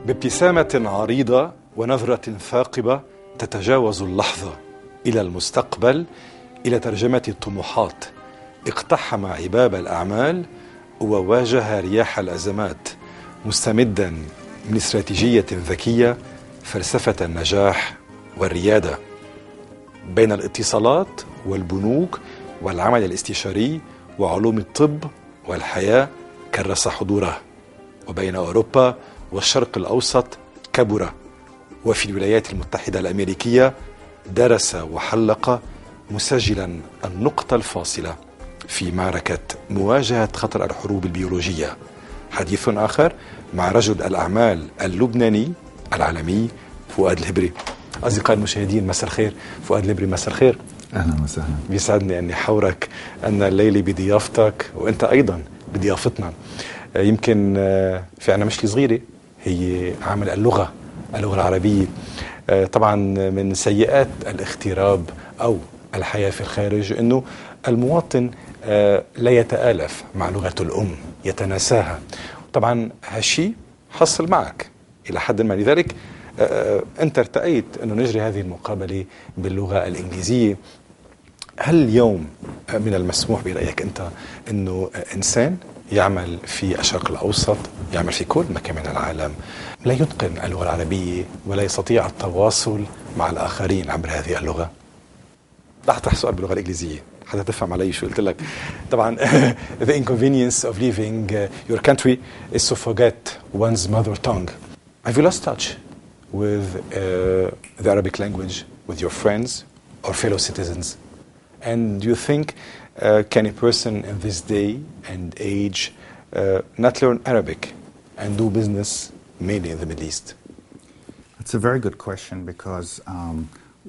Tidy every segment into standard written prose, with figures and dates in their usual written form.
بابتسامة عريضة ونظرة ثاقبة تتجاوز اللحظة إلى المستقبل، إلى ترجمة الطموحات. اقتحم عباب الأعمال وواجه رياح الأزمات، مستمدا من استراتيجية ذكية، فلسفة النجاح والريادة. بين الاتصالات والبنوك والعمل الاستشاري وعلوم الطب والحياة كرس حضوره، وبين أوروبا والشرق الأوسط كبر، وفي الولايات المتحدة الأميريكية درس وحلق، مسجلا النقطة الفاصلة في معركة مواجهة خطر الحروب البيولوجية. حديث آخر مع رجل الأعمال اللبناني العالمي فؤاد الهبري. أصدقائي المشاهدين، مساء الخير. فؤاد الهبري، مساء الخير. أهلا وسهلا. بيسعدني أني حورك أن الليلة بضيافتك وأنت أيضا بضيافتنا. يمكن في عنا مشكلة صغيرة، هي عامل اللغة العربية. طبعا من سيئات الاغتراب أو الحياة في الخارج أنه المواطن لا يتآلف مع لغة الأم، يتناساها. طبعا هالشيء حصل معك إلى حد ما، لذلك أنت ارتأيت أنه نجري هذه المقابلة باللغة الإنجليزية. هل اليوم من المسموح برأيك أنت أنه إنسان يعمل في الشرق الأوسط، يعمل في كل مكان من العالم، لا يتقن اللغة العربية ولا يستطيع التواصل مع الآخرين عبر هذه اللغة؟ رح أطرح سؤال باللغة الإنجليزية حتى تفهم علي شو قلت لك. طبعا the inconvenience of leaving your country is to forget one's mother tongue. Have you lost touch with the Arabic language, with your friends or fellow citizens? And do you think can a person in this day and age not learn Arabic and do business mainly in the Middle East? It's a very good question because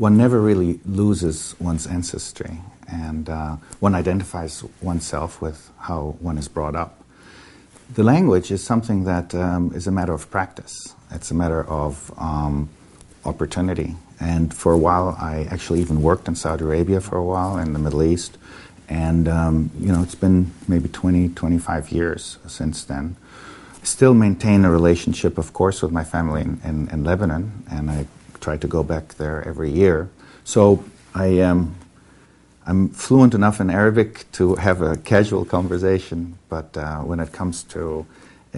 one never really loses one's ancestry, and one identifies oneself with how one is brought up. The language is something that is a matter of practice. It's a matter of opportunity. And for a while, I actually even worked in Saudi Arabia for a while, in the Middle East. And, it's been maybe 20, 25 years since then. I still maintain a relationship, of course, with my family in Lebanon, and I try to go back there every year. So I'm fluent enough in Arabic to have a casual conversation, but when it comes to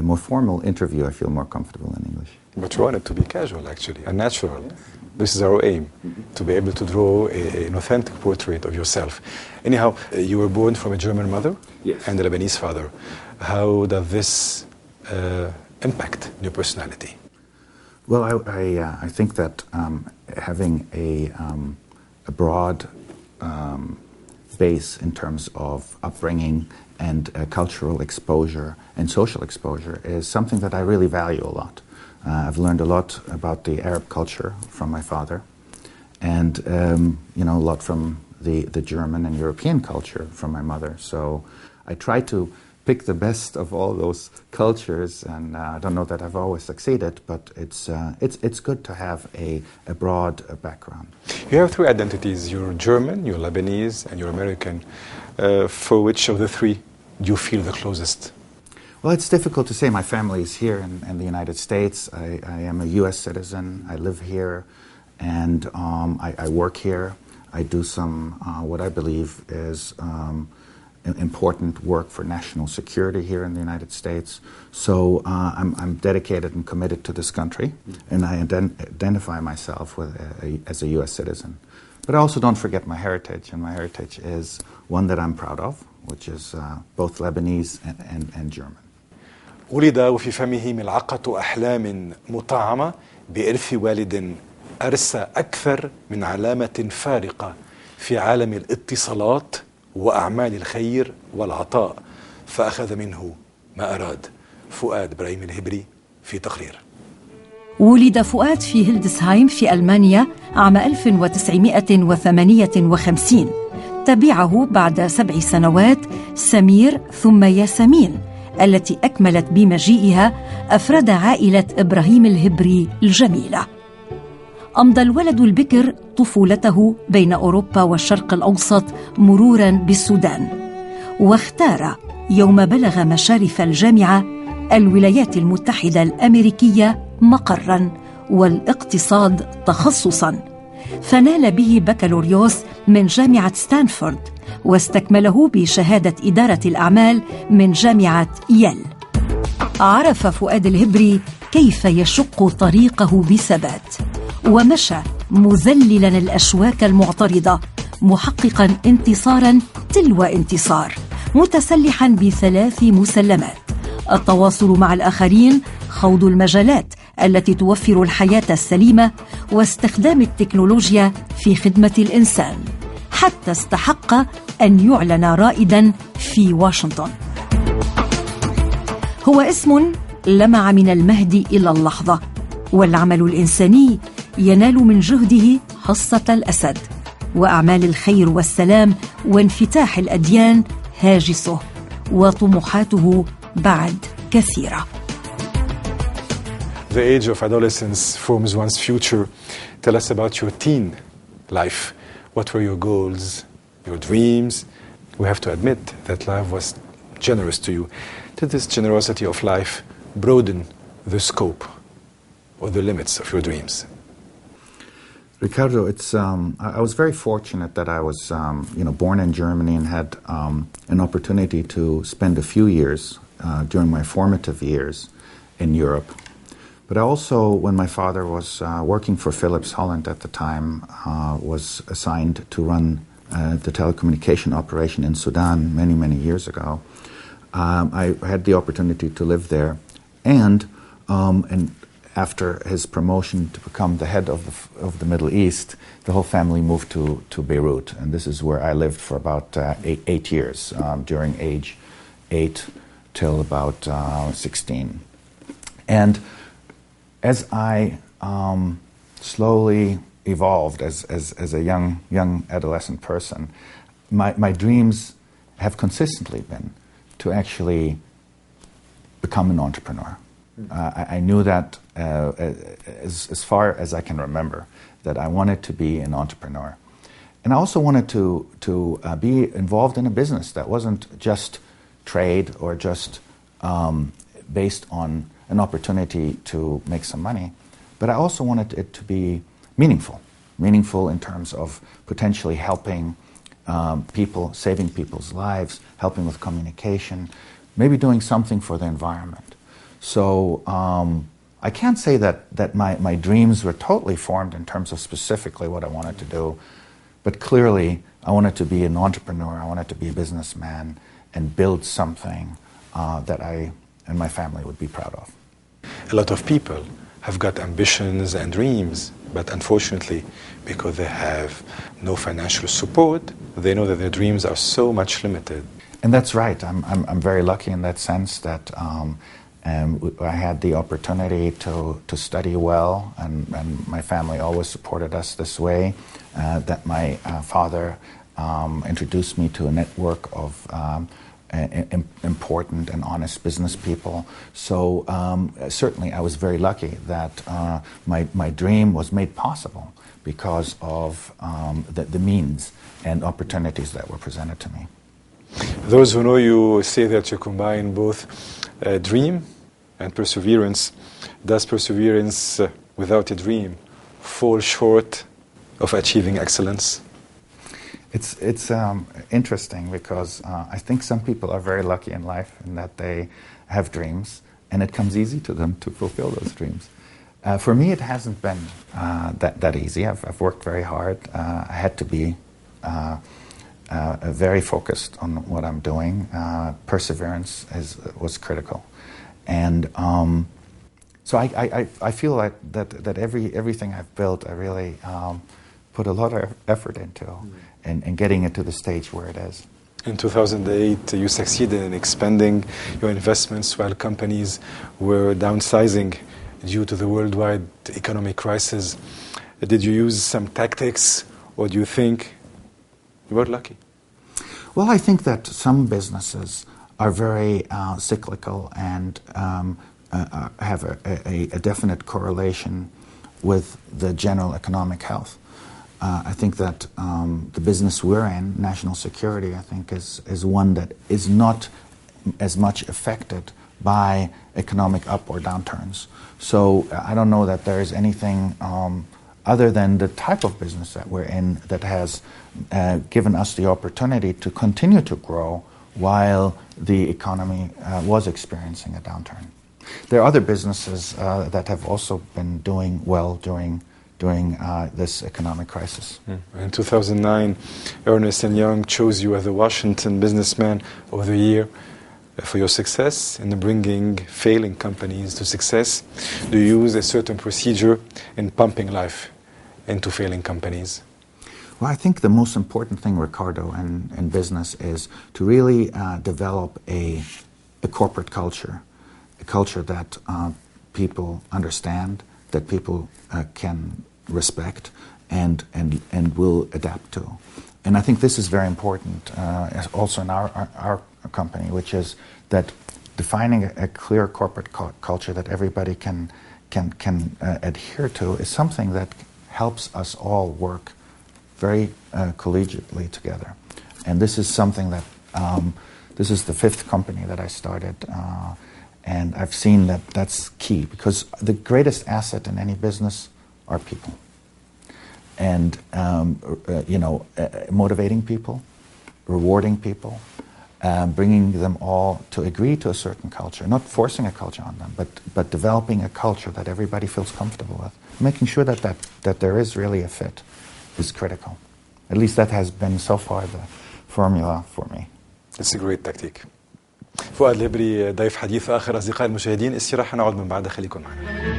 a more formal interview, I feel more comfortable in English. But you want it to be casual, actually, and natural. This is our aim, to be able to draw an authentic portrait of yourself. Anyhow, you were born from a German mother. Yes. And a Lebanese father. How does this impact your personality? Well, I think that having a broad base in terms of upbringing and cultural exposure and social exposure is something that I really value a lot. I've learned a lot about the Arab culture from my father, and a lot from the German and European culture from my mother. So I try to pick the best of all those cultures, and I don't know that I've always succeeded, but it's good to have a broad background. You have three identities: you're German, you're Lebanese, and you're American. For which of the three do you feel the closest? Well, it's difficult to say. My family is here in the United States. I am a U.S. citizen. I live here, and I work here. I do some what I believe is important work for national security here in the United States. So I'm dedicated and committed to this country, and I identify myself as a U.S. citizen. But I also don't forget my heritage, and my heritage is one that I'm proud of, which is both Lebanese and German. ولد وفي فمه ملعقة أحلام مطعمة بإرث والد أرسى أكثر من علامة فارقة في عالم الاتصالات وأعمال الخير والعطاء، فأخذ منه ما أراد. فؤاد إبراهيم الهبري في تقرير. ولد فؤاد في هيلدسهايم في ألمانيا عام 1958. تبعه بعد 7 سنوات سمير ثم ياسمين التي أكملت بمجيئها أفراد عائلة إبراهيم الهبري الجميلة. أمضى الولد البكر طفولته بين أوروبا والشرق الأوسط مروراً بالسودان، واختار يوم بلغ مشارف الجامعة الولايات المتحدة الأمريكية مقراً والاقتصاد تخصصاً، فنال به بكالوريوس من جامعة ستانفورد، واستكمله بشهادة إدارة الأعمال من جامعة يل. عرف فؤاد الهبري كيف يشق طريقه بثبات، ومشى مذللا الأشواك المعترضة، محققا انتصارا تلو انتصار، متسلحا ب3 مسلمات: التواصل مع الآخرين، خوض المجالات التي توفر الحياة السليمة، واستخدام التكنولوجيا في خدمة الإنسان، حتى استحق أن يعلن رائدا في واشنطن. هو اسم لمع من المهد إلى اللحظة، والعمل الإنساني ينال من جهده حصة الأسد، وأعمال الخير والسلام وانفتاح الأديان هاجسه، وطموحاته بعد كثيرة. The age of adolescence forms one's future. Tell us about your teen life. What were your goals, your dreams? We have to admit that life was generous to you. Did this generosity of life broaden the scope or the limits of your dreams? Ricardo, I was very fortunate that I was born in Germany and had an opportunity to spend a few years during my formative years in Europe. But also, when my father was working for Philips Holland at the time, was assigned to run the telecommunication operation in Sudan many, many years ago. I had the opportunity to live there, and after his promotion to become the head of the Middle East, the whole family moved to Beirut, and this is where I lived for about eight years, during age 8 till about 16. And as I slowly evolved as a young adolescent person, my dreams have consistently been to actually become an entrepreneur. I knew that as far as I can remember, that I wanted to be an entrepreneur. And I also wanted to be involved in a business that wasn't just trade or just based on an opportunity to make some money, but I also wanted it to be meaningful in terms of potentially helping people, saving people's lives, helping with communication, maybe doing something for the environment. So I can't say that my dreams were totally formed in terms of specifically what I wanted to do, but clearly I wanted to be an entrepreneur, I wanted to be a businessman and build something that I and my family would be proud of. A lot of people have got ambitions and dreams, but unfortunately, because they have no financial support, they know that their dreams are so much limited. And that's right. I'm very lucky in that sense that I had the opportunity to study well, and my family always supported us this way. That my father introduced me to a network of important and honest business people. So certainly I was very lucky that my dream was made possible because of the means and opportunities that were presented to me. Those who know you say that you combine both dream and perseverance. Does perseverance without a dream fall short of achieving excellence? It's interesting because I think some people are very lucky in life in that they have dreams and it comes easy to them to fulfill those dreams. For me, it hasn't been that easy. I've worked very hard. I had to be very focused on what I'm doing. Perseverance was critical, and so I feel like that everything I've built, I really put a lot of effort into, and getting it to the stage where it is. In 2008, you succeeded in expanding your investments while companies were downsizing due to the worldwide economic crisis. Did you use some tactics, or do you think you were lucky? Well, I think that some businesses are very cyclical and have a definite correlation with the general economic health. I think that the business we're in, national security, I think is one that is not as much affected by economic up or downturns. So I don't know that there is anything other than the type of business that we're in that has given us the opportunity to continue to grow while the economy was experiencing a downturn. There are other businesses that have also been doing well during this economic crisis. In 2009, Ernest and Young chose you as the Washington Businessman of the Year for your success in bringing failing companies to success. Do you use a certain procedure in pumping life into failing companies? Well, I think the most important thing, Ricardo, in business is to really develop a corporate culture, a culture that people understand, that people can respect and will adapt to. And I think this is very important also in our company, which is that defining a clear corporate culture that everybody can adhere to is something that helps us all work very collegiately together. And this is something that, this is the 5th company that I started, and I've seen that that's key, because the greatest asset in any business are people. And, motivating people, rewarding people, bringing them all to agree to a certain culture, not forcing a culture on them, but developing a culture that everybody feels comfortable with, making sure that there is really a fit is critical. At least that has been so far the formula for me. It's a great tactic. فؤاد الهبري ضيف حديث آخر. أصدقائي المشاهدين، استراحة نعود من بعد، خليكم معنا.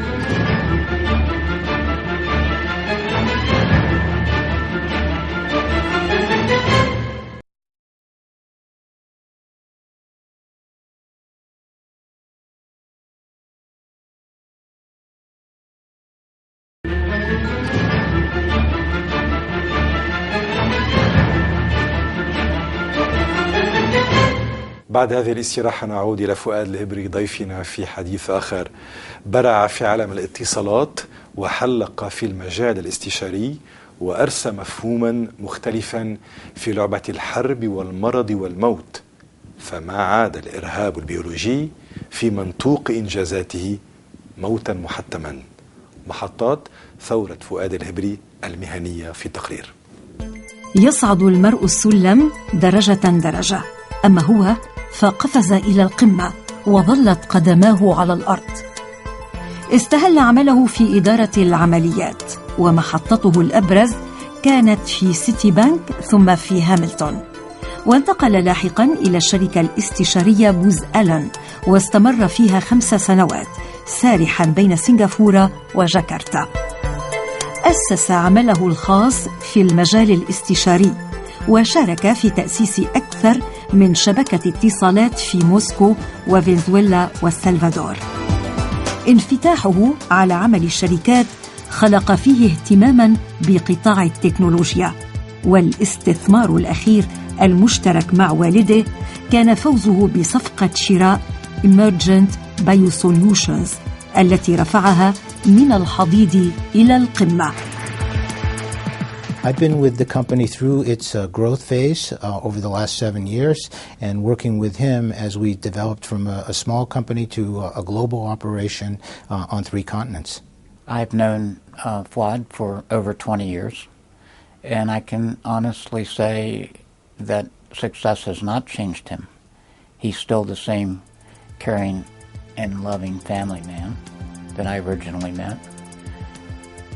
بعد هذه الاستراحة نعود إلى فؤاد الهبري ضيفنا في حديث آخر. برع في عالم الاتصالات وحلق في المجال الاستشاري وأرسى مفهوما مختلفا في لعبة الحرب والمرض والموت، فما عاد الإرهاب البيولوجي في منطوق إنجازاته موتا محتما. محطات ثورة فؤاد الهبري المهنية في تقرير. يصعد المرء السلم درجة درجة، أما هو فقفز إلى القمة وظلت قدماه على الأرض. استهل عمله في إدارة العمليات، ومحطته الأبرز كانت في سيتي بانك ثم في هاملتون، وانتقل لاحقا إلى الشركة الاستشارية بوز ألان، واستمر فيها 5 سنوات سارحا بين سنغافورة وجاكرتا. أسس عمله الخاص في المجال الاستشاري، وشارك في تأسيس أكثر من شبكة اتصالات في موسكو وفنزويلا والسلفادور. انفتاحه على عمل الشركات خلق فيه اهتماما بقطاع التكنولوجيا، والاستثمار الأخير المشترك مع والده كان فوزه بصفقة شراء Emergent Biosolutions التي رفعها من الحضيض إلى القمة. I've been with the company through its growth phase over the last 7 years, and working with him as we developed from a small company to a global operation on 3 continents. I've known Fuad for over 20 years, and I can honestly say that success has not changed him. He's still the same caring and loving family man that I originally met.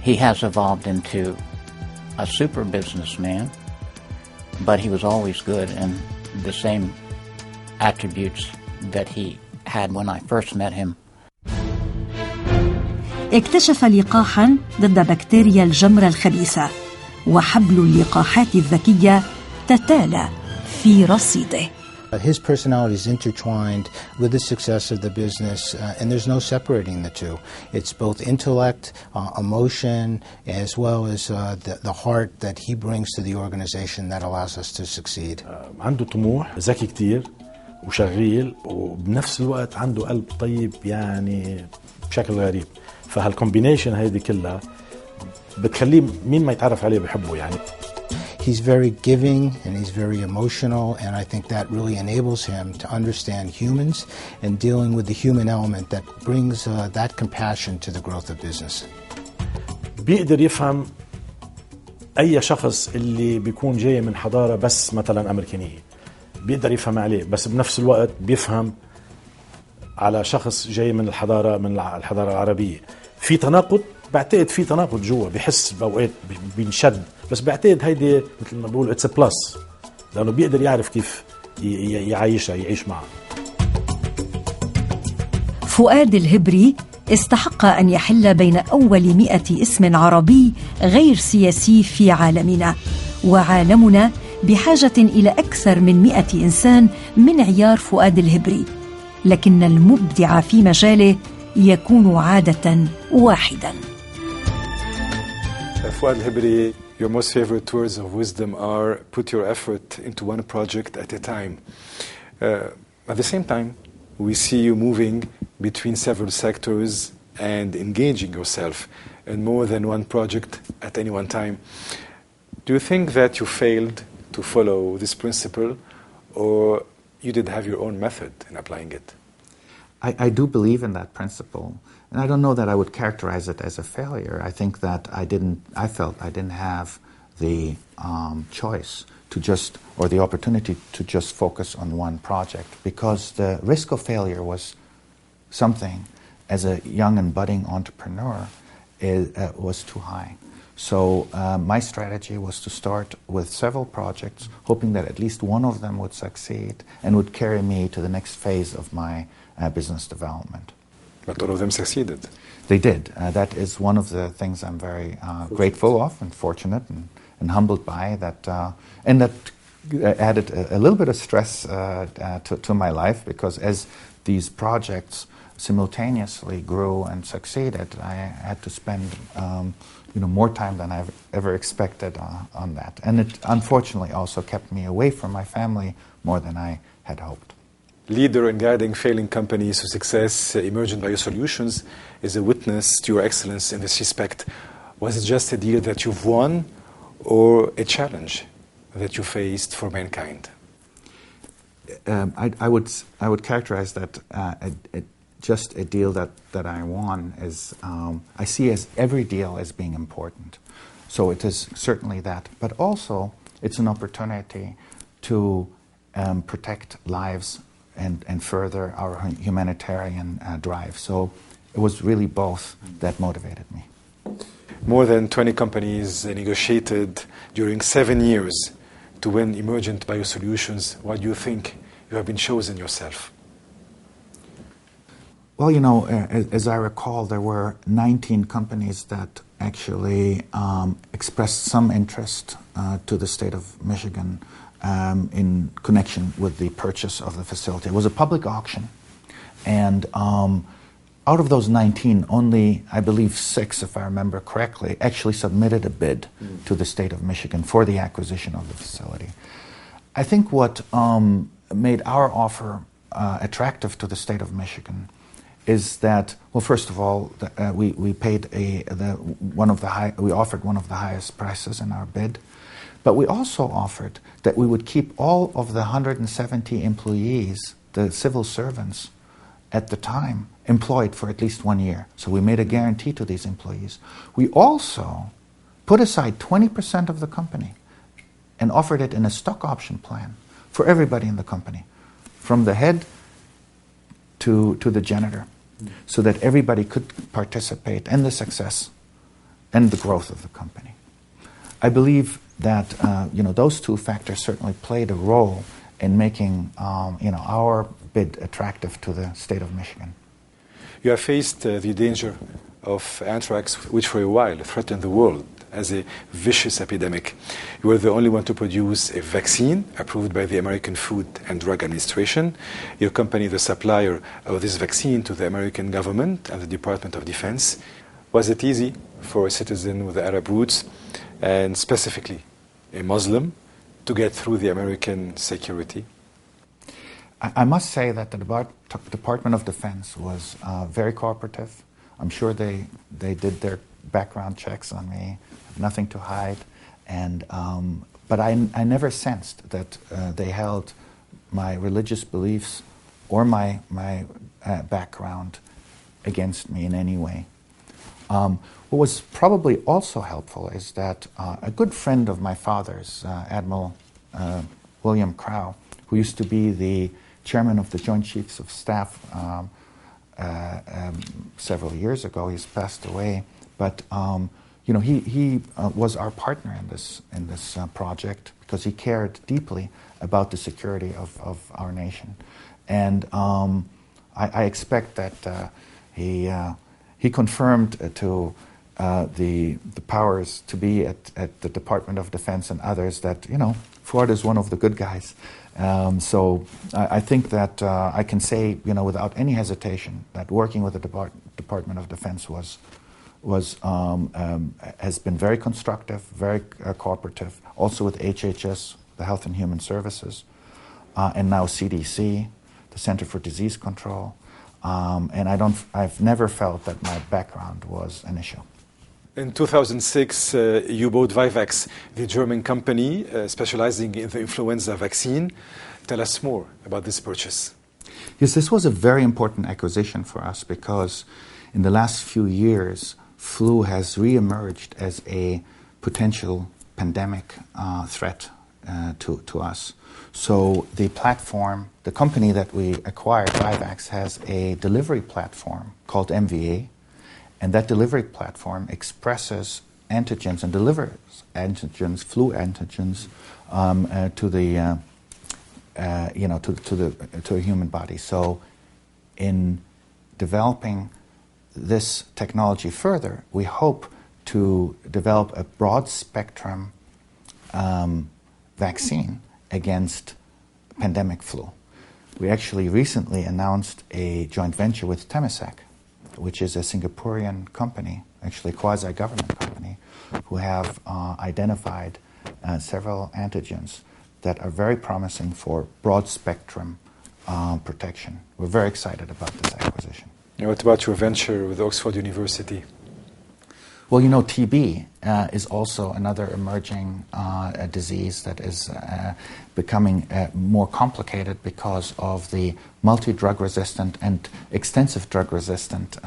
He has evolved into a super businessman, but he was always good, and the same attributes that he had when I first met him. اكتشف لقاحا ضد بكتيريا الجمر الخبيثة، وحبل اللقاحات الذكية تتالى في رصيده. His personality is intertwined with the success of the business, and there's no separating the two. It's both intellect, emotion, as well as the heart that he brings to the organization that allows us to succeed. عنده طموح، ذكي كتير وشغيل، وبنفس الوقت عنده قلب طيب يعني بشكل غريب. فهالكومبينيشن هيدي كلها بتخليه مين ما يتعرف عليه بحبه يعني. he's very giving and he's very emotional, and I think that really enables him to understand humans and dealing with the human element that brings that compassion to the growth of business. بيقدر يفهم أي شخص اللي بيكون جاي من حضارة بس مثلا أمريكانية، بيقدر يفهم عليه، بس بنفس الوقت بيفهم على شخص جاي من الحضارة العربية. في تناقض، بعتقد في تناقض جوا، بحس بأوقات بينشد، بس بعتقد هيدي مثل ما بقول اتس بلس، لأنه بيقدر يعرف كيف يعيش معه. فؤاد الهبري استحق أن يحل بين أول 100 اسم عربي غير سياسي في عالمنا، وعالمنا بحاجة إلى أكثر من 100 إنسان من عيار فؤاد الهبري، لكن المبدع في مجاله يكون عادة واحدا. Fuad El-Hibri, your most favorite words of wisdom are put your effort into one project at a time. At the same time, we see you moving between several sectors and engaging yourself in more than one project at any one time. Do you think that you failed to follow this principle, or you did have your own method in applying it? I do believe in that principle, and I don't know that I would characterize it as a failure. I think that I felt I didn't have the choice to just, or the opportunity to just focus on one project, because the risk of failure was something, as a young and budding entrepreneur, was too high. So my strategy was to start with several projects, hoping that at least one of them would succeed and would carry me to the next phase of my business development. But all of them succeeded. They did. That is one of the things I'm very grateful of and fortunate and humbled by, that, and that added a little bit of stress to my life, because as these projects simultaneously grew and succeeded, I had to spend more time than I've ever expected on that. And it unfortunately also kept me away from my family more than I had hoped. Leader in guiding failing companies to success, Emergent Biosolutions is a witness to your excellence in this respect. Was it just a deal that you've won, or a challenge that you faced for mankind? I would characterize that just a deal that I won is, I see as every deal as being important. So it is certainly that. But also, it's an opportunity to protect lives and further our humanitarian drive. So it was really both that motivated me. More than 20 companies negotiated during 7 years to win Emergent Biosolutions. Why do you think you have been chosen yourself? Well, as I recall, there were 19 companies that actually expressed some interest to the state of Michigan in connection with the purchase of the facility. It was a public auction, and out of those 19, only, I believe, 6, if I remember correctly, actually submitted a bid to the state of Michigan for the acquisition of the facility. I think what made our offer attractive to the state of Michigan is that, well, first of all, we paid we offered one of the highest prices in our bid, but we also offered that we would keep all of the 170 employees, the civil servants at the time, employed for at least 1 year. So we made a guarantee to these employees. We also put aside 20% of the company and offered it in a stock option plan for everybody in the company, from the head to the janitor, so that everybody could participate in the success and the growth of the company. I believe that those two factors certainly played a role in making our bid attractive to the state of Michigan. You have faced the danger of anthrax, which for a while threatened the world as a vicious epidemic. You were the only one to produce a vaccine approved by the American Food and Drug Administration. Your company, the supplier of this vaccine to the American government and the Department of Defense. Was it easy for a citizen with Arab roots, and specifically a Muslim, to get through the American security? I must say that the Department of Defense was very cooperative. I'm sure they did their background checks on me, nothing to hide, and But I never sensed that they held my religious beliefs or my background against me in any way. What was probably also helpful is that a good friend of my father's, Admiral William Crowe, who used to be the chairman of the Joint Chiefs of Staff several years ago, he's passed away, but he was our partner in this project because he cared deeply about the security of our nation. And I expect that he confirmed to the powers to be at the Department of Defense and others that, Fuad is one of the good guys. So I think that I can say, without any hesitation, that working with the Department of Defense has been very constructive, very cooperative. Also with HHS, the Health and Human Services, and now CDC, the Center for Disease Control. And I've never felt that my background was an issue. In 2006, you bought Vivax, the German company specializing in the influenza vaccine. Tell us more about this purchase. Yes, this was a very important acquisition for us because in the last few years, flu has reemerged as a potential pandemic threat to us. So the platform, the company that we acquired, Vivax, has a delivery platform called MVA, and that delivery platform expresses antigens and delivers antigens, flu antigens, to the to a human body. So, in developing this technology further, we hope to develop a broad spectrum vaccine against pandemic flu. We actually recently announced a joint venture with Temasek, which is a Singaporean company, actually a quasi-government company, who have identified several antigens that are very promising for broad spectrum protection. We're very excited about this acquisition. And what about your venture with Oxford University? Well, TB is also another emerging disease that is becoming more complicated because of the multi-drug resistant and extensive drug resistant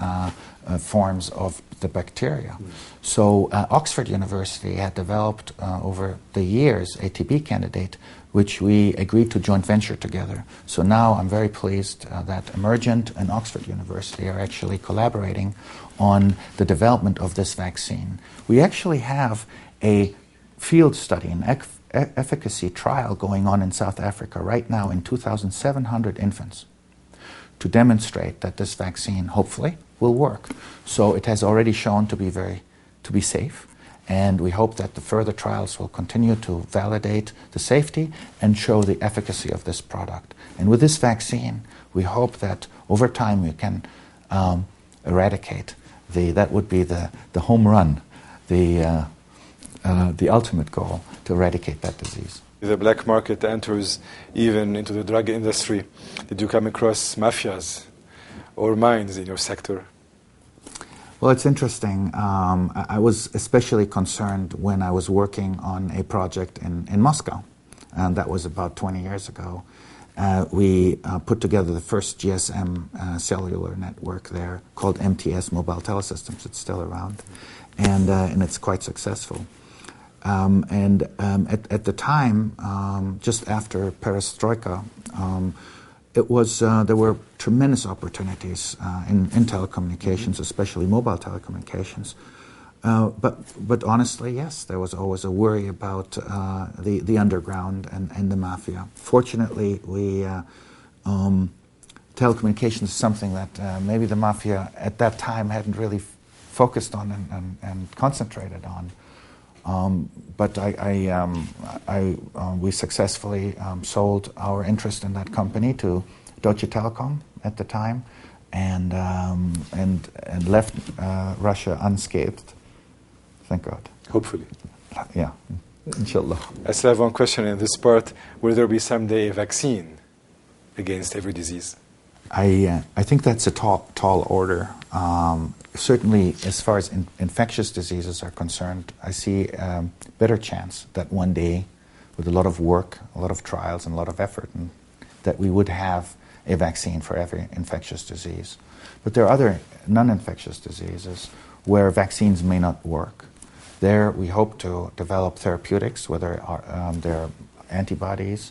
forms of the bacteria. So Oxford University had developed over the years a TB candidate which we agreed to joint venture together. So now I'm very pleased that Emergent and Oxford University are actually collaborating on the development of this vaccine. We actually have a field study, an efficacy trial going on in South Africa right now in 2,700 infants to demonstrate that this vaccine, hopefully, will work. So it has already shown to be safe, and we hope that the further trials will continue to validate the safety and show the efficacy of this product. And with this vaccine, we hope that over time we can eradicate that would be the home run, the ultimate goal, to eradicate that disease. The black market enters even into the drug industry. Did you come across mafias or mines in your sector? Well, it's interesting. I was especially concerned when I was working on a project in Moscow, and that was about 20 years ago. We put together the first GSM cellular network there called MTS, Mobile Telesystems. It's still around, and it's quite successful. At the time, just after Perestroika, there were tremendous opportunities in telecommunications, especially mobile telecommunications. But honestly, yes, there was always a worry about the underground and the mafia. Fortunately, telecommunications is something that maybe the mafia at that time hadn't really focused on and concentrated on. But we successfully sold our interest in that company to Deutsche Telekom at the time, and left Russia unscathed. Thank God. Hopefully. Yeah, inshallah. I still have one question in this part. Will there be someday a vaccine against every disease? I think that's a tall order. Certainly, as far as infectious diseases are concerned, I see a better chance that one day with a lot of work, a lot of trials, and a lot of effort, and that we would have a vaccine for every infectious disease. But there are other non-infectious diseases where vaccines may not work. There we hope to develop therapeutics, whether they're antibodies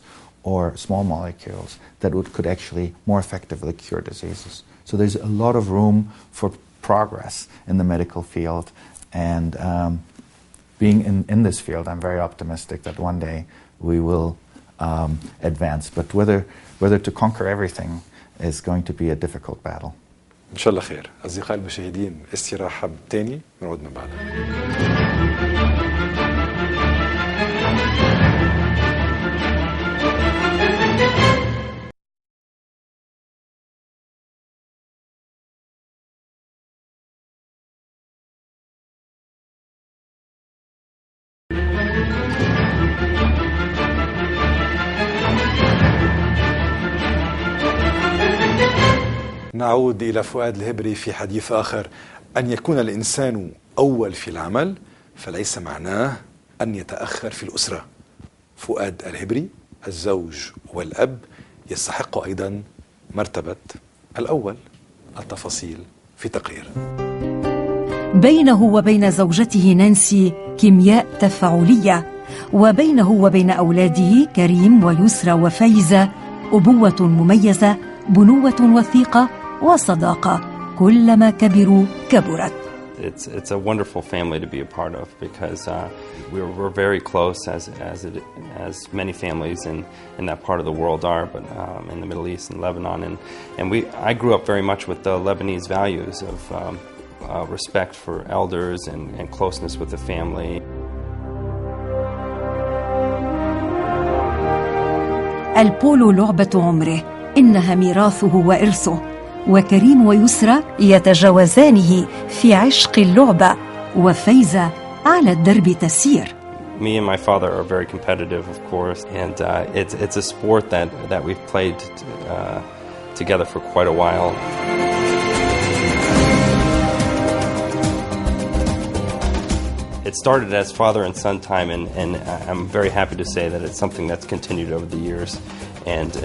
or small molecules, that could actually more effectively cure diseases. So there's a lot of room for progress in the medical field, and being in this field, I'm very optimistic that one day we will advance. But whether to conquer everything is going to be a difficult battle. إن شاء الله خير. أصدقائي المشاهدين، استراحة تاني بنعود من بعدها. نعود إلى فؤاد الهبري في حديث آخر. أن يكون الإنسان أول في العمل فليس معناه أن يتأخر في الأسرة. فؤاد الهبري الزوج والأب يستحق أيضا مرتبة الأول. التفاصيل في تقرير. بينه وبين زوجته نانسي كيمياء تفاعلية، وبينه وبين أولاده كريم ويسرى وفايزة أبوة مميزة، بنوة وثيقة وصداقة. كلما كبروا كبرت. It's a wonderful family to be a part of because we're very close as many families in that part of the world are, but in the Middle East and Lebanon, and I grew up very much with the Lebanese values of respect for elders and closeness with the family. البولو لعبة عمره، إنها ميراثه وإرثه، وكريم ويسرى يتجاوزانه في عشق اللعبة، وفايزة على الدرب تسير. Me and my father are very competitive, of course, and it's a sport that we've played together for quite a while. It started as father and son time, and I'm very happy to say that it's something that's continued over the years, and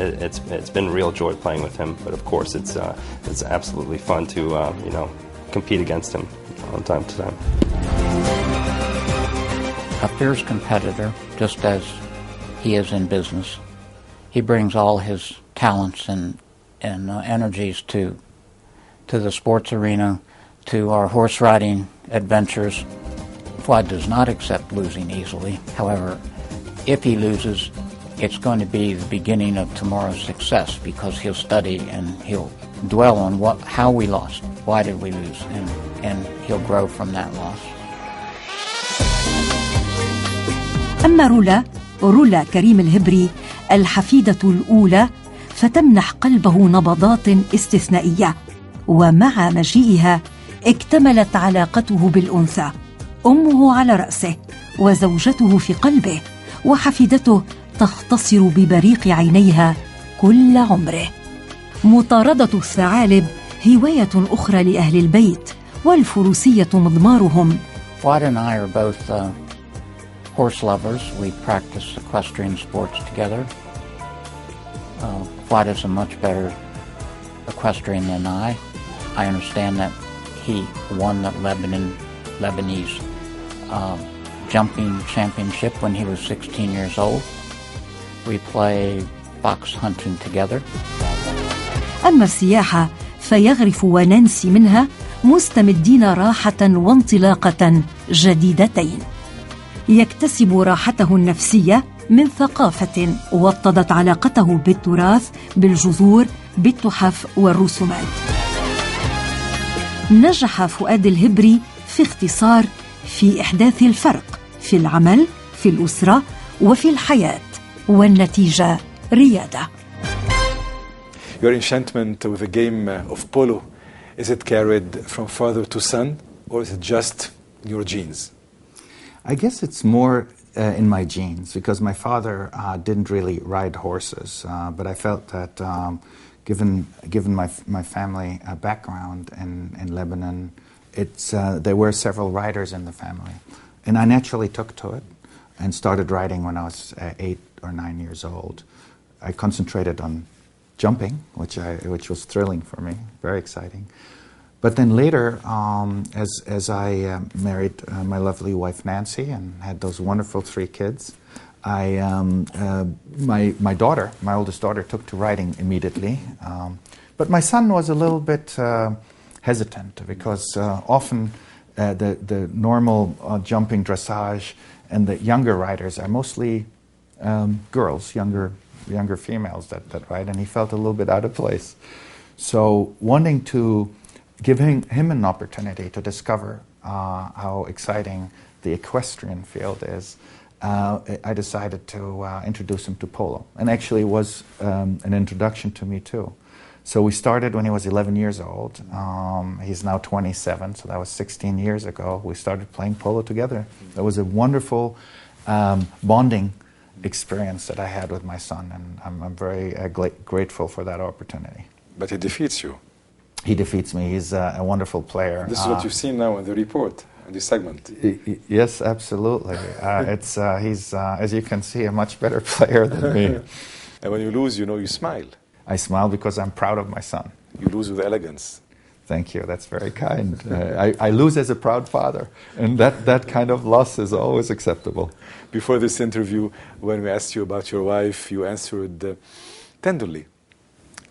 it's been a real joy playing with him. But of course, it's absolutely fun to compete against him from time to time. A fierce competitor, just as he is in business. He brings all his talents and energies to the sports arena, to our horse riding adventures. Fuad does not accept losing easily. However, if he loses, it's going to be the beginning of tomorrow's success, because he'll study and he'll dwell on how we lost, why did we lose, and he'll grow from that loss. أما رولا كريم الهبري الحفيدة الأولى، فتمنح قلبه نبضات استثنائية، ومع مجيئها اكتملت علاقته بالأنثى. أمه على رأسه، وزوجته في قلبه، وحفيدته تختصر ببريق عينيها كل عمره. مطاردة الثعالب هواية أخرى لأهل البيت، والفروسية مضمارهم. Fuad and I are both horse lovers. We practice equestrian sports together. Fuad is a much better equestrian than I. I understand that he won the Lebanese jumping championship when he was 16 years old. We play fox hunting together. أما السياحة فيغرف ونانسي منها مستمدين راحة وانطلاقة جديدتين. يكتسب راحته النفسية من ثقافة وطدت علاقته بالتراث، بالجذور، بالتحف والرسومات. نجح فؤاد الهبري في اختصار في إحداث الفرق في العمل، في الأسرة، وفي الحياة، والنتيجة ريادة. Your enchantment with the game of polo, is it carried from father to son, or is it just your genes? I guess it's more in my genes, because my father didn't really ride horses, but I felt that given my family background in Lebanon, there were several riders in the family, and I naturally took to it. and started riding when I was 8 or 9 years old. I concentrated on jumping, which was thrilling for me, very exciting. But then later, as I married my lovely wife Nancy and had those wonderful 3 kids, my daughter, my oldest daughter, took to riding immediately. But my son was a little bit hesitant because often the normal jumping dressage and the younger riders are mostly girls, younger females that ride, and he felt a little bit out of place. So wanting to give him an opportunity to discover how exciting the equestrian field is, I decided to introduce him to polo. And actually it was an introduction to me too. So we started when he was 11 years old. He's now 27, so that was 16 years ago. We started playing polo together. It was a wonderful bonding experience that I had with my son, and I'm very grateful for that opportunity. But he defeats you. He defeats me. He's a wonderful player. This is what you've seen now in the report, in this segment. Yes, absolutely. He's, as you can see, a much better player than me. And when you lose, you smile. I smile because I'm proud of my son. You lose with elegance. Thank you. That's very kind. I lose as a proud father, and that kind of loss is always acceptable. Before this interview, when we asked you about your wife, you answered tenderly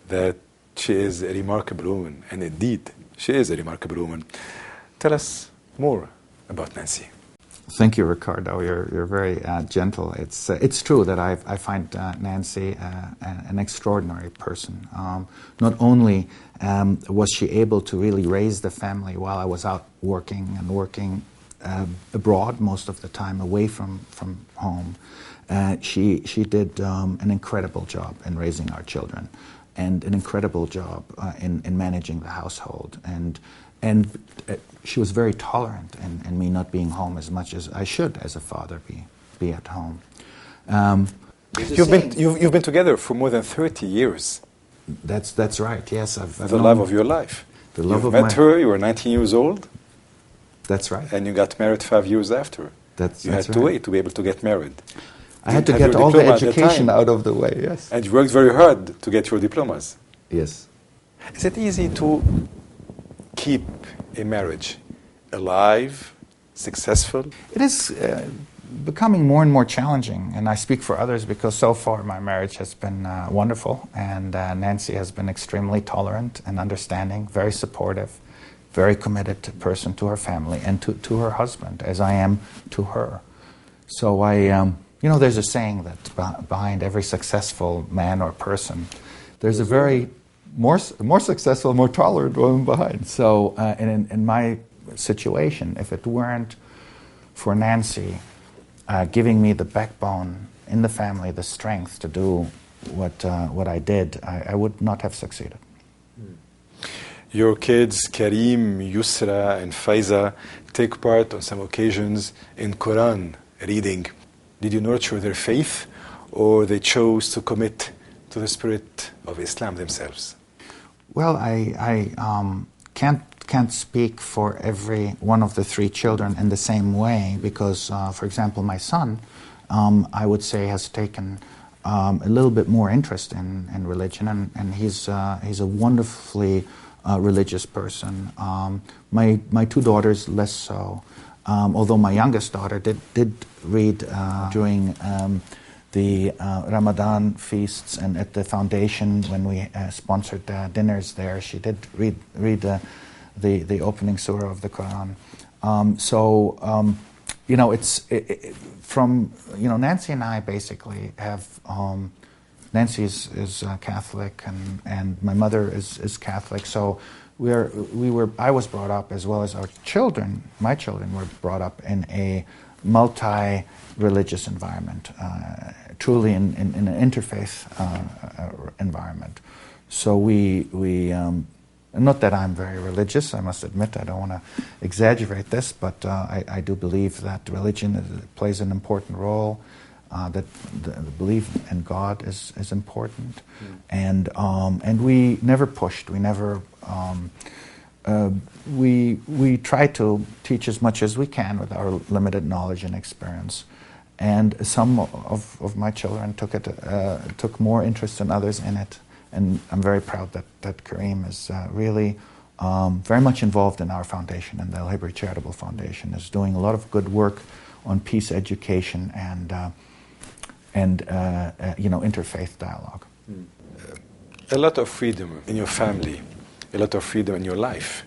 that she is a remarkable woman, and indeed, she is a remarkable woman. Tell us more about Nancy. Thank you, Ricardo. You're very gentle. It's true that I find Nancy an extraordinary person. Not only was she able to really raise the family while I was out working abroad most of the time, away from home, she did an incredible job in raising our children, and an incredible job in managing the household, and she was very tolerant in me not being home as much as I should as a father be at home. You've been together for more than 30 years. That's right. Yes, I've the love of your life. The love of met her. You were 19 years old. That's right. And you got married 5 years after. That's had to wait to be able to get married. I had to get all the education out of the way. Yes. And you worked very hard to get your diplomas. Yes. Is it easy to keep a marriage alive, successful? It is becoming more and more challenging, and I speak for others because so far my marriage has been wonderful, and Nancy has been extremely tolerant and understanding, very supportive, very committed person to her family and to her husband, as I am to her. So there's a saying that behind every successful man or person, there's a very more successful, more tolerant woman behind. So in my situation, if it weren't for Nancy giving me the backbone in the family, the strength to do what I did, I would not have succeeded. Your kids, Karim, Yusra, and Faiza, take part on some occasions in Quran reading. Did you nurture their faith, or they chose to commit to the spirit of Islam themselves? Well, I can't speak for every one of the 3 children in the same way because, for example, my son, I would say, has taken a little bit more interest in religion, and he's a wonderfully religious person. My 2 daughters less so, although my youngest daughter did read during the Ramadan feasts, and at the foundation when we sponsored dinners there, she did read the opening surah of the Quran. Nancy and I basically have. Nancy is Catholic, and my mother is Catholic. So I was brought up, as well as our children. My children were brought up in a multi-religious environment, truly in an interfaith environment. So not that I'm very religious, I must admit, I don't want to exaggerate this, but I do believe that religion plays an important role, that the belief in God is important, and we never pushed, we never, we try to teach as much as we can with our limited knowledge and experience, And some of my children took more interest than others in it. And I'm very proud that Kareem is really very much involved in our foundation, and the الهبري Charitable Foundation is doing a lot of good work on peace education and interfaith dialogue. A lot of freedom in your family, a lot of freedom in your life.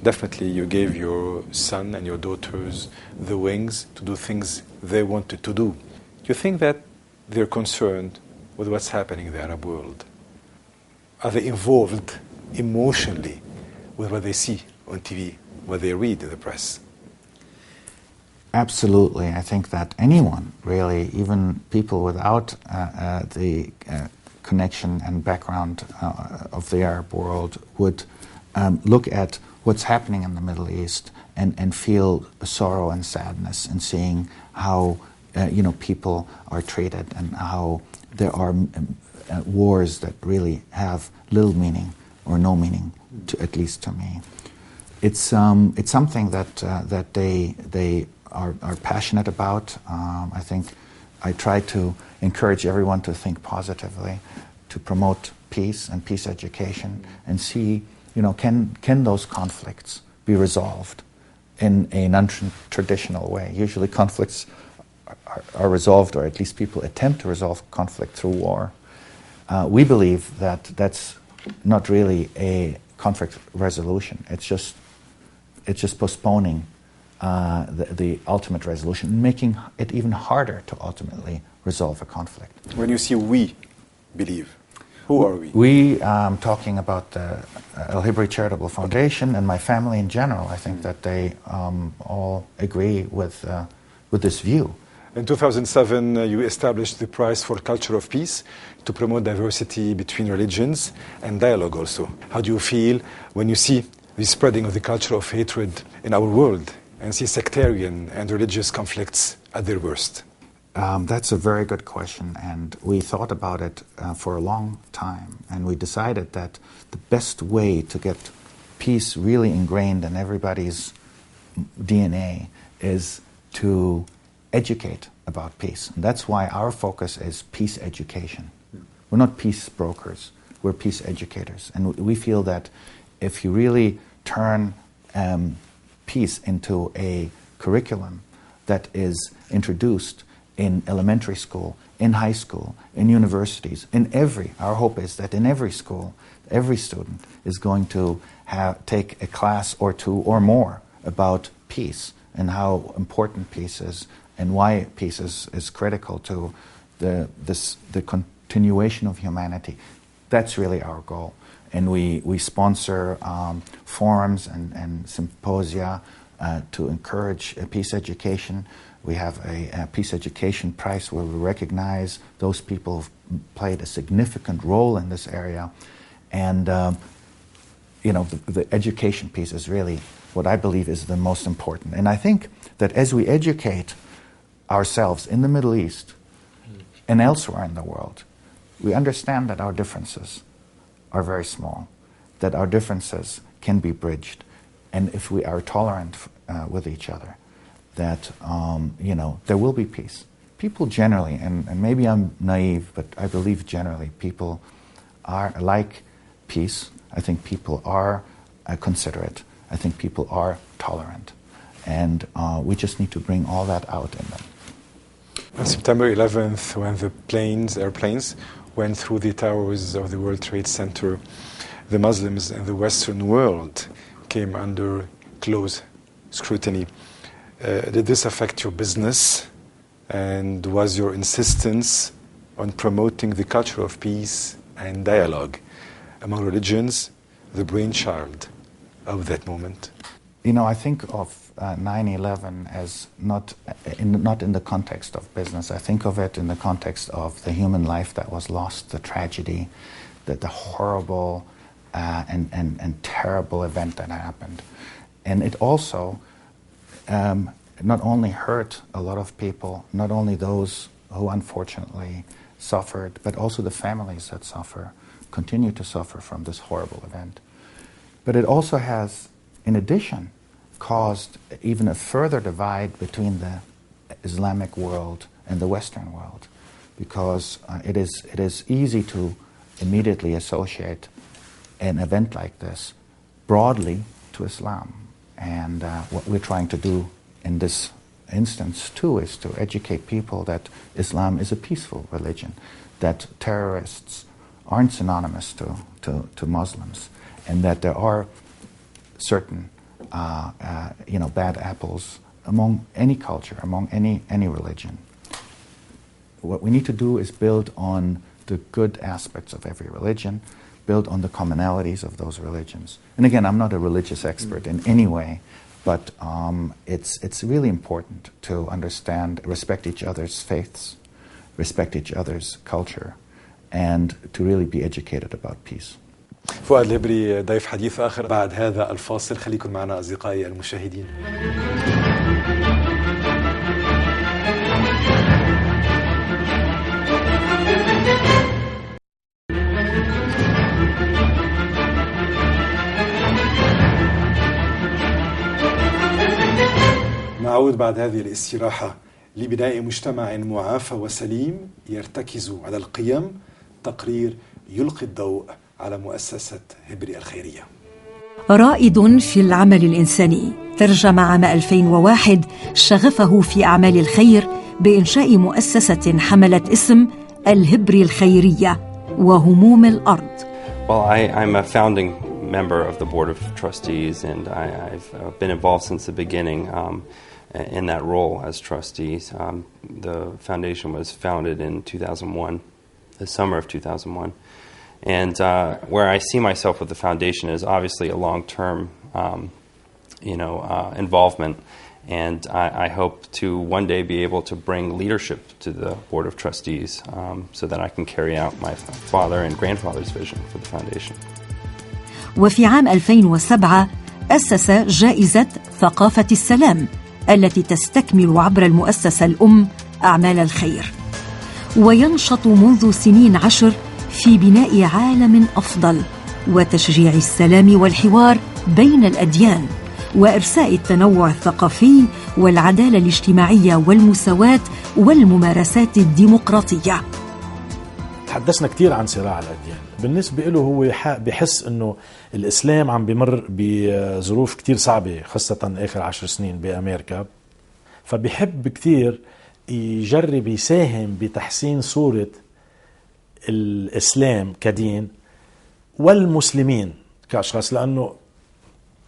Definitely you gave your son and your daughters the wings to do things they wanted to do. Do you think that they're concerned with what's happening in the Arab world? Are they involved emotionally with what they see on TV, what they read in the press? Absolutely. I think that anyone, really, even people without the connection and background of the Arab world, would look at what's happening in the Middle East and feel sorrow and sadness in seeing how people are treated and how there are wars that really have little meaning or no meaning, at least to me. It's something that they are passionate about. I think I try to encourage everyone to think positively, to promote peace and peace education, and see, can those conflicts be resolved in a non-traditional way? Usually conflicts are resolved, or at least people attempt to resolve conflict through war. We believe that that's not really a conflict resolution. It's just postponing the ultimate resolution, making it even harder to ultimately resolve a conflict. When you see we believe, who are we? We, talking about the الهبري Charitable Foundation and my family in general, I think that they all agree with this view. In 2007, you established the Prize for Culture of Peace to promote diversity between religions and dialogue also. How do you feel when you see the spreading of the culture of hatred in our world and see sectarian and religious conflicts at their worst? That's a very good question, and we thought about it for a long time, and we decided that the best way to get peace really ingrained in everybody's DNA is to educate about peace. And that's why our focus is peace education. We're not peace brokers, we're peace educators. And we feel that if you really turn peace into a curriculum that is introduced in elementary school, in high school, in universities, our hope is that in every school, every student is going to take a class or two or more about peace and how important peace is and why peace is critical to the continuation of humanity. That's really our goal. And we sponsor forums and symposia to encourage peace education. We have a peace education prize where we recognize those people who've played a significant role in this area. And the education piece is really what I believe is the most important. And I think that as we educate ourselves in the Middle East and elsewhere in the world, we understand that our differences are very small, that our differences can be bridged, and if we are tolerant with each other, that there will be peace. People generally, and maybe I'm naive, but I believe generally people are like peace. I think people are considerate. I think people are tolerant, and we just need to bring all that out in them. On September 11th, when the airplanes went through the towers of the World Trade Center, the Muslims in the Western world came under close scrutiny. Did this affect your business? And was your insistence on promoting the culture of peace and dialogue among religions the brainchild of that moment? I think of 9/11 as not in the context of business. I think of it in the context of the human life that was lost, the tragedy, the horrible and terrible event that happened. And it also not only hurt a lot of people, not only those who unfortunately suffered, but also the families that continue to suffer from this horrible event. But it also has, in addition, caused even a further divide between the Islamic world in the Western world, because it is easy to immediately associate an event like this broadly to Islam. And what we're trying to do in this instance too is to educate people that Islam is a peaceful religion, that terrorists aren't synonymous to Muslims, and that there are certain bad apples among any culture, among any religion. What we need to do is build on the good aspects of every religion, build on the commonalities of those religions. And again, I'm not a religious expert in any way, but it's really important to understand, respect each other's faiths, respect each other's culture, and to really be educated about peace. فؤاد الهبري ضيف حديث آخر بعد هذا الفاصل. خليكم معنا أصدقائي المشاهدين. نعود بعد هذه الاستراحة لبناء مجتمع معافى وسليم يرتكز على القيم. تقرير يلقي الضوء على مؤسسة هبري الخيرية. رائد في العمل الإنساني، ترجم عام 2001 شغفه في أعمال الخير بإنشاء مؤسسة حملت اسم الهبري الخيرية وهموم الأرض. Well, I'm a founding member of the Board of Trustees, and I've been involved since the beginning in that role as trustees. The foundation was founded in 2001, the summer of 2001. And where I see myself with the foundation is obviously a long-term, involvement. And I hope to one day be able to bring leadership to the Board of Trustees so that I can carry out my father and grandfather's vision for the foundation. وفي عام 2007 أسس جائزة ثقافة السلام التي تستكمل عبر المؤسسة الأم أعمال الخير، وينشط منذ سنين 10 في بناء عالم أفضل وتشجيع السلام والحوار بين الأديان وإرساء التنوع الثقافي والعدالة الاجتماعية والمساواة والممارسات الديمقراطية. تحدثنا كتير عن صراع الأديان. بالنسبة له هو بحس أنه الإسلام عم بمر بظروف كتير صعبة، خاصة آخر 10 سنين بأميركا، فبيحب كتير يجرب يساهم بتحسين صورة الإسلام كدين والمسلمين كأشخاص، لأنه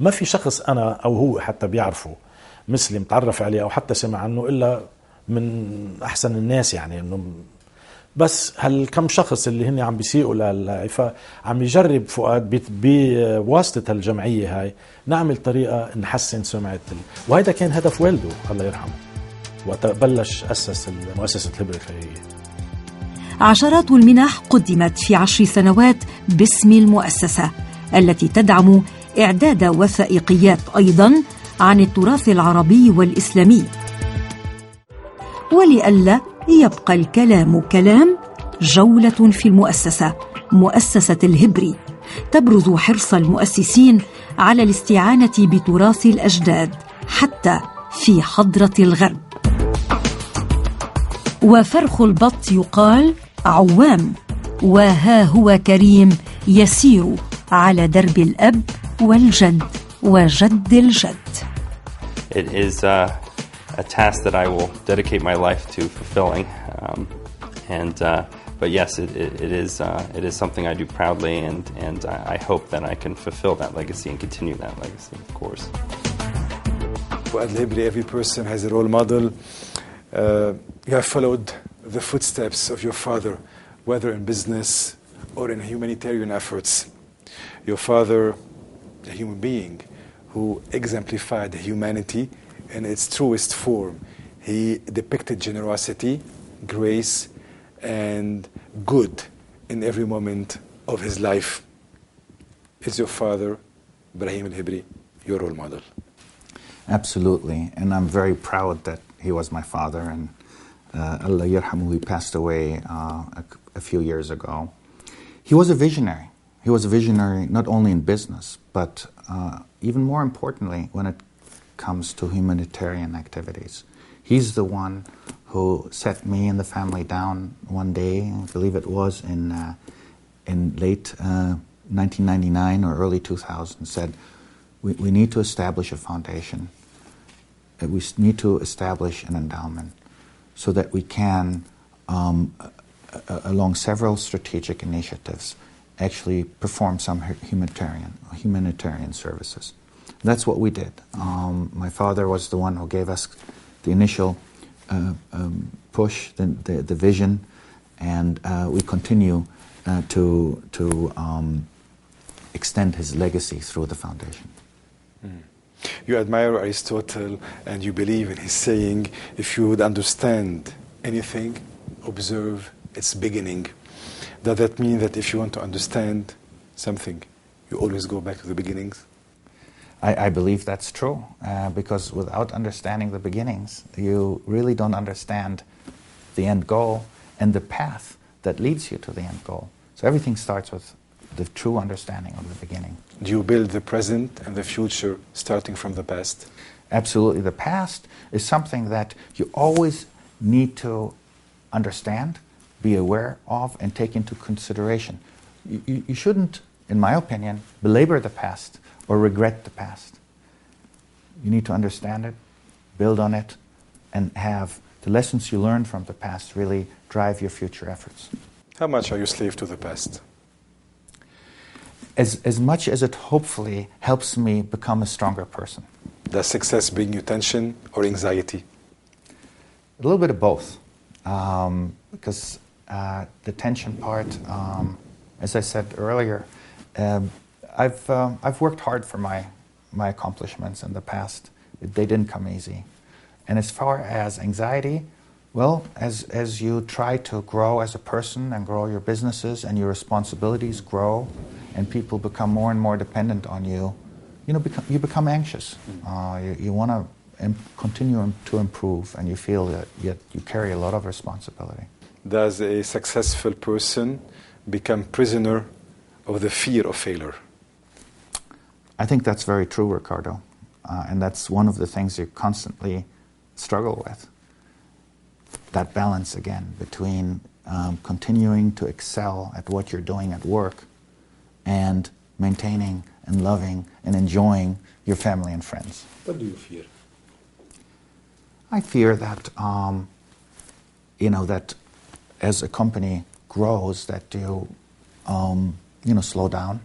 ما في شخص أنا أو هو حتى بيعرفه مسلم تعرف عليه أو حتى سمع عنه إلا من أحسن الناس، يعني إنه بس هالكم شخص اللي هن عم بيسيئوا للعفة عم يجرب فؤاد بواسطة الجمعية هاي نعمل طريقة نحسن سمعة وهذا كان هدف والده الله يرحمه وقت بلش أسس مؤسسة الهبري الخيرية. عشرات المنح قدمت في 10 سنوات باسم المؤسسة التي تدعم إعداد وثائقيات أيضاً عن التراث العربي والإسلامي. ولئلا يبقى الكلام كلام، جولة في المؤسسة، مؤسسة الهبري، تبرز حرص المؤسسين على الاستعانة بتراث الأجداد حتى في حضرة الغرب. وفرخ البط يقال عوام، وها هو كريم يسير على درب الأب والجد وجد الجد. It is a task that I will dedicate my life to fulfilling, but yes, it is something I do proudly, and I hope that I can fulfill that legacy and continue that legacy, of course. Fuad El-Hibri, every person has a role model. You have followed the footsteps of your father, whether in business or in humanitarian efforts. Your father, a human being who exemplified humanity in its truest form. He depicted generosity, grace, and good in every moment of his life. Is your father, Ibrahim El-Hibri, your role model? Absolutely, and I'm very proud that he was my father, and Allah yarhamu, he passed away a few years ago. He was a visionary. He was a visionary not only in business, but even more importantly when it comes to humanitarian activities. He's the one who sat me and the family down one day, I believe it was in late 1999 or early 2000, said, we need to establish a foundation. We need to establish an endowment so that we can, along several strategic initiatives, actually perform some humanitarian services. That's what we did. My father was the one who gave us the initial push, the vision, and we continue to extend his legacy through the foundation. Mm. You admire Aristotle and you believe in his saying, if you would understand anything, observe its beginning. Does that mean that if you want to understand something, you always go back to the beginnings? I believe that's true, because without understanding the beginnings, you really don't understand the end goal and the path that leads you to the end goal. So everything starts with the true understanding of the beginning. Do you build the present and the future starting from the past? Absolutely. The past is something that you always need to understand, be aware of, and take into consideration. You shouldn't, in my opinion, belabor the past or regret the past. You need to understand it, build on it, and have the lessons you learned from the past really drive your future efforts. How much are you slave to the past? As much as it hopefully helps me become a stronger person. Does success bring you tension or anxiety? A little bit of both. Because the tension part, as I said earlier, I've worked hard for my accomplishments in the past. They didn't come easy. And as far as anxiety, well, as you try to grow as a person and grow your businesses and your responsibilities grow and people become more and more dependent on you, you become anxious. You want to continue to improve, and you feel that yet you carry a lot of responsibility. Does a successful person become prisoner of the fear of failure? I think that's very true, Ricardo. And that's one of the things you constantly struggle with. That balance, again, between continuing to excel at what you're doing at work and maintaining and loving and enjoying your family and friends. What do you fear? I fear that, that as a company grows, that you, slow down.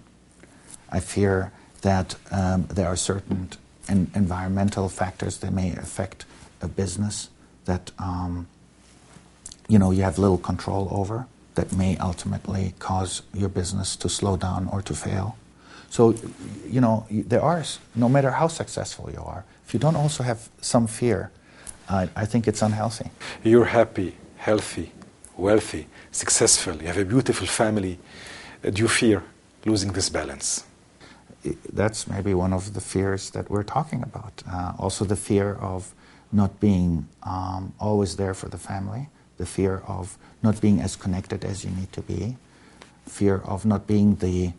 I fear that there are certain environmental factors that may affect a business that, you have little control over, that may ultimately cause your business to slow down or to fail. So, there are, no matter how successful you are, if you don't also have some fear, I think it's unhealthy. You're happy, healthy, wealthy, successful, you have a beautiful family. Do you fear losing this balance? That's maybe one of the fears that we're talking about. Also the fear of not being always there for the family, the fear of not being as connected as you need to be, fear of not being the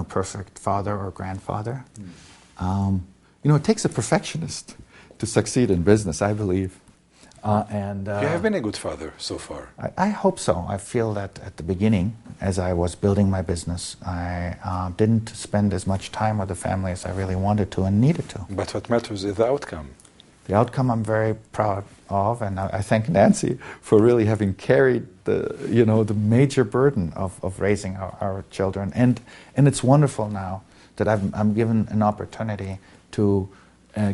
perfect father or grandfather. It takes a perfectionist to succeed in business, I believe. You have been a good father so far. I hope so. I feel that at the beginning, as I was building my business, I didn't spend as much time with the family as I really wanted to and needed to. But what matters is the outcome. The outcome I'm very proud of, and I thank Nancy for really having carried the major burden of raising our children. And it's wonderful now that I'm given an opportunity to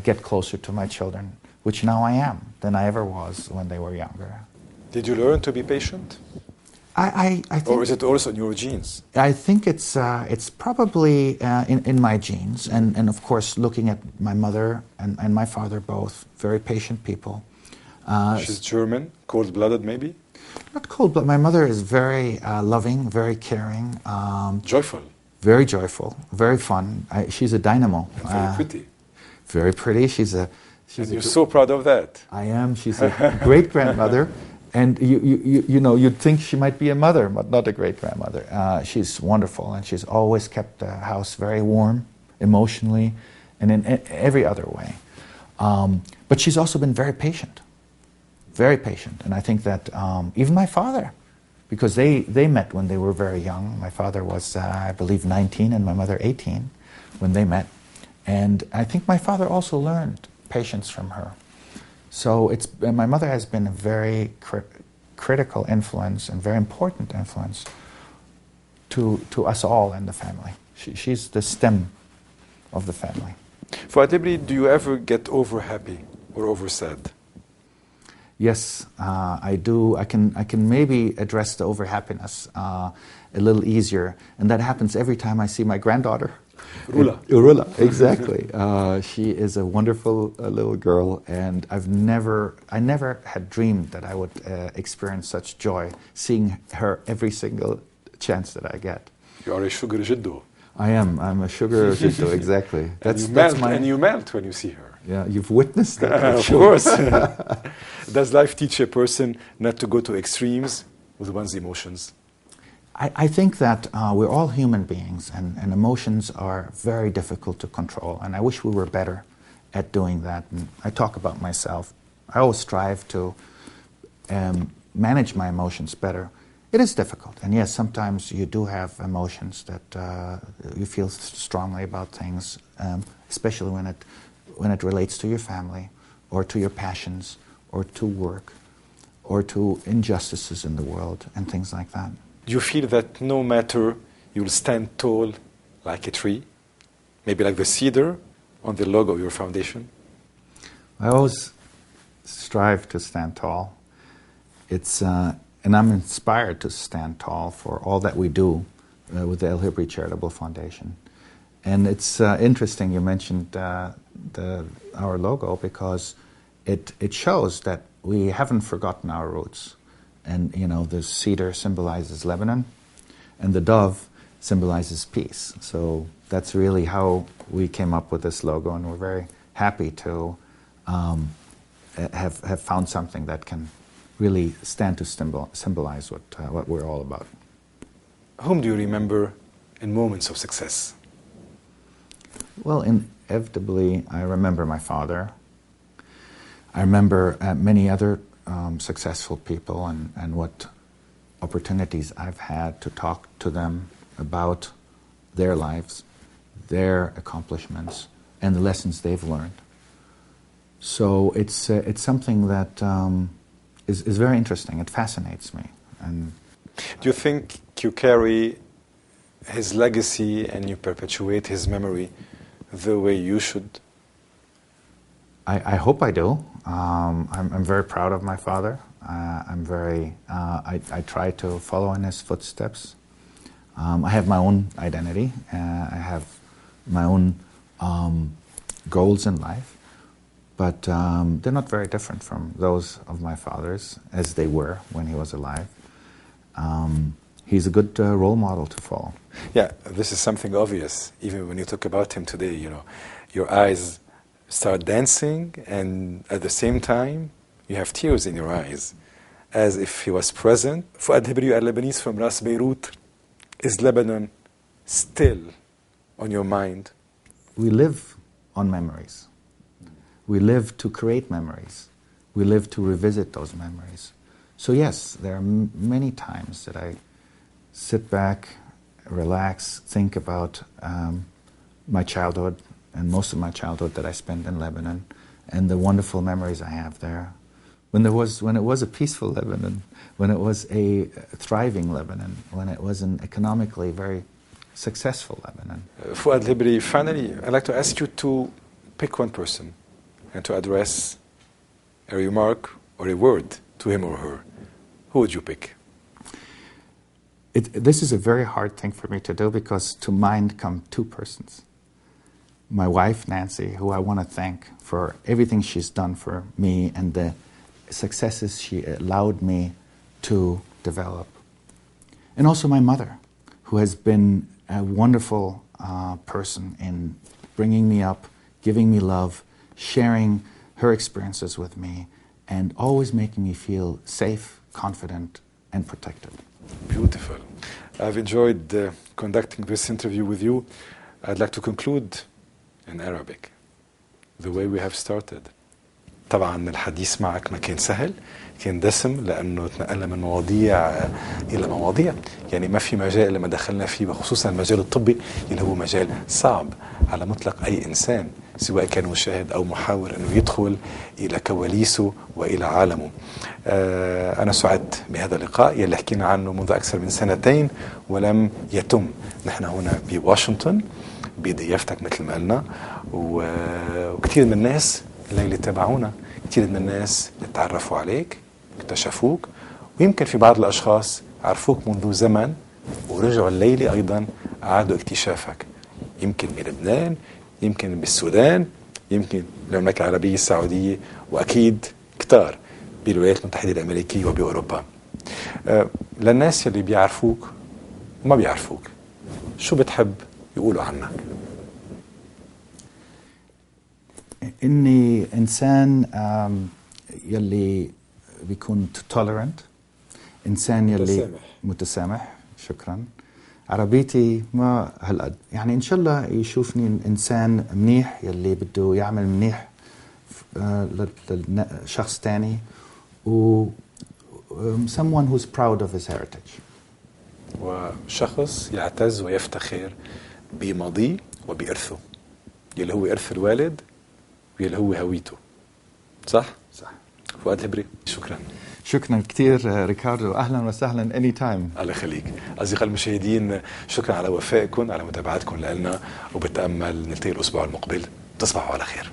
get closer to my children, which now I am than I ever was when they were younger. Did you learn to be patient? I think, or is it also in your genes? I think it's probably in my genes, and of course looking at my mother and my father, both very patient people. She's German, cold-blooded maybe? Not cold-blooded. My mother is very loving, very caring. Joyful? Very joyful, very fun. She's a dynamo. And very pretty. Very pretty. And you're so proud of that. I am. She's a great-grandmother. And you'd think she might be a mother, but not a great-grandmother. She's wonderful, and she's always kept the house very warm, emotionally, and in every other way. But she's also been very patient. very patient. And I think that even my father, because they met when they were very young. My father was, I believe, 19 and my mother 18 when they met. And I think my father also learned patience from her. So my mother has been a very critical influence and very important influence to us all in the family. She's the stem of the family. Fuad El-Hibri, do you ever get over happy or over sad? Yes, I do. I can maybe address the over happiness a little easier, and that happens every time I see my granddaughter. Urula, exactly. She is a wonderful little girl, and I never had dreamed that I would experience such joy seeing her every single chance that I get. You are a sugar jiddu. I am. I'm a sugar jiddu, exactly. And you melt when you see her. Yeah, you've witnessed that. Of course. Does life teach a person not to go to extremes with one's emotions? I think that we're all human beings, and emotions are very difficult to control, and I wish we were better at doing that. And I talk about myself. I always strive to manage my emotions better. It is difficult, and yes, sometimes you do have emotions that you feel strongly about things, especially when it relates to your family, or to your passions, or to work, or to injustices in the world, and things like that. Do you feel that no matter you'll stand tall like a tree, maybe like the cedar on the logo of your foundation? I always strive to stand tall. And I'm inspired to stand tall for all that we do with the El-Hibri Charitable Foundation. And it's interesting you mentioned our logo, because it shows that we haven't forgotten our roots. And, you know, the cedar symbolizes Lebanon, and the dove symbolizes peace. So that's really how we came up with this logo, and we're very happy to have found something that can really stand to symbolize what we're all about. Whom do you remember in moments of success? Well, inevitably, I remember my father. I remember many other successful people and what opportunities I've had to talk to them about their lives, their accomplishments, and the lessons they've learned. So it's something that is very interesting. It fascinates me. And do you think you carry his legacy and you perpetuate his memory the way you should? I hope I do. I'm very proud of my father. I try to follow in his footsteps. I have my own identity. I have my own goals in life, but they're not very different from those of my father's as they were when he was alive. He's a good role model to follow. Yeah, this is something obvious. Even when you talk about him today, you know, your eyes start dancing, and at the same time, you have tears in your eyes, as if he was present. Fuad El-Hibri, you are Lebanese from Ras Beirut. Is Lebanon still on your mind? We live on memories. We live to create memories. We live to revisit those memories. So yes, there are many times that I sit back, relax, think about my childhood, and most of my childhood that I spent in Lebanon, and the wonderful memories I have there. When it was a peaceful Lebanon, when it was a thriving Lebanon, when it was an economically very successful Lebanon. Fuad El-Hibri, finally, I'd like to ask you to pick one person and to address a remark or a word to him or her. Who would you pick? This is a very hard thing for me to do, because to mind come two persons. My wife, Nancy, who I want to thank for everything she's done for me and the successes she allowed me to develop. And also my mother, who has been a wonderful person in bringing me up, giving me love, sharing her experiences with me, and always making me feel safe, confident, and protected. Beautiful. I've enjoyed conducting this interview with you. I'd like to conclude in Arabic, the way we have started. طبعا الحديث معك ما كان سهل، كان دسم، لأنه تنقلنا من مواضيع إلى مواضيع يعني ما في مجال لما دخلنا فيه، وخصوصا المجال الطبي اللي هو مجال صعب على مطلق أي إنسان سواء كان مشاهد أو محاور أنه يدخل إلى كواليسه وإلى عالمه. أنا سعدت بهذا اللقاء يلي حكينا عنه منذ أكثر من سنتين ولم يتم. نحن هنا بواشنطن بضيافتك مثل ما قلنا، وكثير من الناس اللي تابعونا، كثير من الناس تعرفوا عليك، اكتشفوك، ويمكن في بعض الأشخاص عرفوك منذ زمن ورجعوا الليلة أيضا أعادوا اكتشافك، يمكن بلبنان، يمكن بالسودان، يمكن بالمملكة العربية السعودية، وأكيد كتار بالولايات المتحدة الأمريكية وبأوروبا. للناس اللي بيعرفوك وما بيعرفوك، شو بتحب يقولوا عنك؟ إني إنسان يلي بيكون tolerant، إنسان يلي متسامح. شكرا. عربيتي ما هالقد، يعني إن شاء الله يشوفني إنسان منيح يلي بده يعمل منيح لشخص تاني، و someone who's proud of his heritage. وشخص يعتز ويفتخر بماضيه وبإرثه يلي هو إرث الوالد يلي هو هويته. صح؟ صح. فؤاد الهبري، شكرا. شكرا كثير ريكاردو، أهلا وسهلا اني تايم. الله يخليك. أصدقاء المشاهدين، شكرا على وفائكم، على متابعتكم لنا، وبتأمل نلتقي الأسبوع المقبل. تصبحوا على خير.